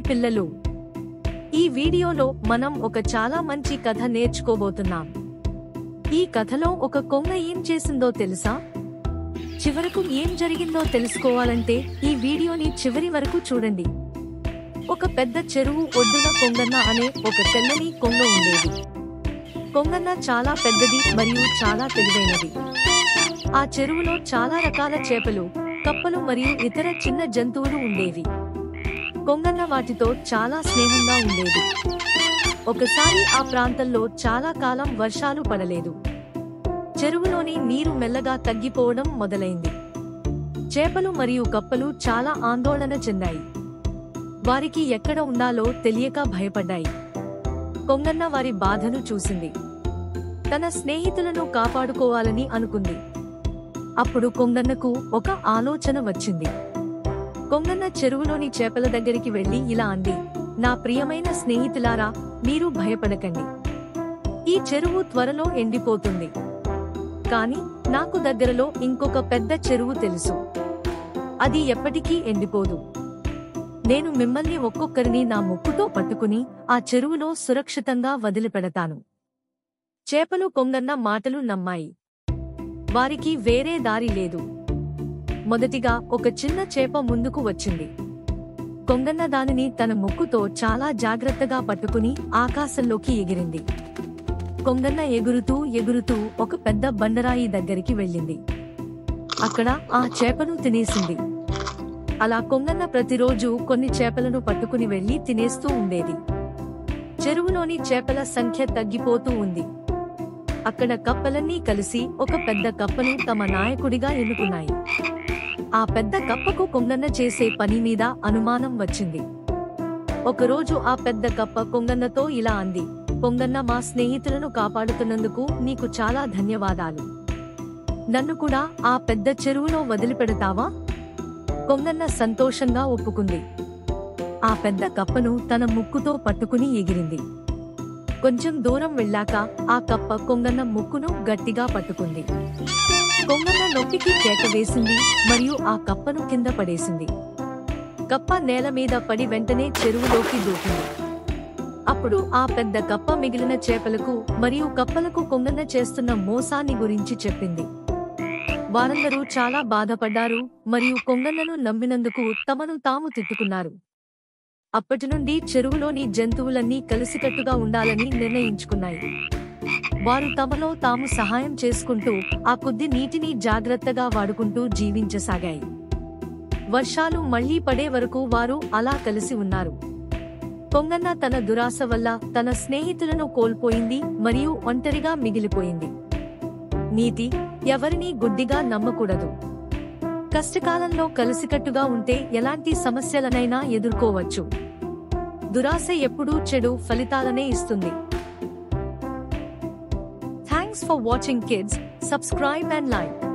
పిల్లలు, ఈ వీడియోలో మనం ఒక చాలా మంచి కథ నేర్చుకోబోతున్నాం. ఈ కథలో ఒక కొంగ ఏం చేసిందో తెలుసా? చివరకు ఏం జరిగిందో తెలుసుకోవాలంటే ఈ వీడియోని చివరి వరకు చూడండి. ఒక పెద్ద చెరువు ఒడ్డున కొంగన్న అనే ఒక తెల్లని కొంగ ఉండేది. కొంగన్న చాలా పెద్దది మరియు చాలా తెలివైనది. ఆ చెరువులో చాలా రకాల చేపలు, కప్పలు మరియు ఇతర చిన్న జంతువులు ఉండేవి. కొంగన్న వాటితో చాలా స్నేహంగా ఉండేది. ఒకసారి ఆ ప్రాంతంలో చాలా కాలం వర్షాలు పడలేదు. చెరువులోని నీరు మెల్లగా తగ్గిపోవడం మొదలైంది. చేపలు మరియు కప్పలు చాలా ఆందోళన చెందాయి. వారికి ఎక్కడ ఉండాలో తెలియక భయపడ్డాయి. కొంగన్న వారి బాధను చూసింది. తన స్నేహితులను కాపాడుకోవాలని అనుకుంది. అప్పుడు కొంగన్నకు ఒక ఆలోచన వచ్చింది. కొంగన్న చెరువులోని చేపల దగ్గరికి వెళ్లి ఇలా అంది, నా ప్రియమైన స్నేహితులారా, మీరు భయపడకండి. ఈ చెరువు త్వరలో ఎండిపోతుంది. కాని నాకు దగ్గరలో ఇంకొక పెద్ద చెరువు తెలుసు. అది ఎప్పటికీ ఎండిపోదు. నేను మిమ్మల్ని ఒక్కొక్కరిని నా ముక్కుతో పట్టుకుని ఆ చెరువులో సురక్షితంగా వదిలిపెడతాను. చేపలు కొంగన్న మాటలు నమ్మాయి. వారికి వేరే దారి లేదు. మొదటిగా ఒక చిన్న చేప ముందుకు వచ్చింది. కొంగన్న దానిని తన ముక్కుతో చాలా జాగ్రత్తగా పట్టుకుని ఆకాశంలోకి ఎగిరింది. కొంగన్న ఎగురుతూ ఎగురుతూ ఒక పెద్ద బండరాయి దగ్గరికి వెళ్ళింది. అక్కడ ఆ చేపను తినేసింది. అలా కొంగన్న ప్రతిరోజు కొన్ని చేపలను పట్టుకుని వెళ్లి తినేస్తూ ఉండేది. చెరువులోని చేపల సంఖ్య తగ్గిపోతూ ఉంది. అక్కడ కప్పలన్నీ కలిసి ఒక పెద్ద కప్పను తమ నాయకుడిగా ఎన్నుకున్నాయి. ఆ పెద్ద కప్పకు కొంగన్న చేసే పని మీద అనుమానం వచ్చింది. ఒకరోజు ఆ పెద్ద కప్ప కొంగన్నతో ఇలా అంది, కొంగన్న, మా స్నేహితులను కాపాడుతున్నందుకు నీకు చాలా ధన్యవాదాలు. నన్ను కూడా ఆ పెద్ద చెరువులో వదిలిపెడతావా? కొంగన్న సంతోషంగా ఒప్పుకుంది. ఆ పెద్ద కప్పను తన ముక్కుతో పట్టుకుని ఎగిరింది. కొంచెం దూరం వెళ్ళాక ఆ కప్ప కొంగన్న ముక్కును గట్టిగా పట్టుకుంది. కొంగన్న నొప్పికి కేక వేసింది మరియు ఆ కప్పను కింద పడేసింది. కప్ప నేల మీద పడి వెంటనే చెరువులోకి దూకింది. అప్పుడు ఆ పెద్ద కప్ప మిగిలిన చేపలకు మరియు కప్పలకు కొంగన్న చేస్తున్న మోసాన్ని గురించి చెప్పింది. వారందరూ చాలా బాధపడ్డారు మరియు కొంగన్నను నమ్మినందుకు తమను తాము తిట్టుకున్నారు. అప్పటి నుండి చెరువులోని జంతువులన్నీ కలిసికట్టుగా ఉండాలని నిర్ణయించుకున్నాయి. వారు తమలో తాము సహాయం చేసుకుంటూ ఆ కొద్ది నీటిని జాగ్రత్తగా వాడుకుంటూ జీవించసాగాయి. వర్షాలు మళ్లీ పడే వరకు వారు అలా కలిసి ఉన్నారు. కొంగన్న తన దురాశ వల్ల తన స్నేహితులను కోల్పోయింది మరియు ఒంటరిగా మిగిలిపోయింది. నీతి: ఎవరినీ గుడ్డిగా నమ్మకూడదు. కష్టకాలంలో కలిసికట్టుగా ఉంటే ఎలాంటి సమస్యలనైనా ఎదుర్కోవచ్చు. దురాశ ఎప్పుడూ చెడు ఫలితాలనే ఇస్తుంది. Thanks for watching, kids. Subscribe and like.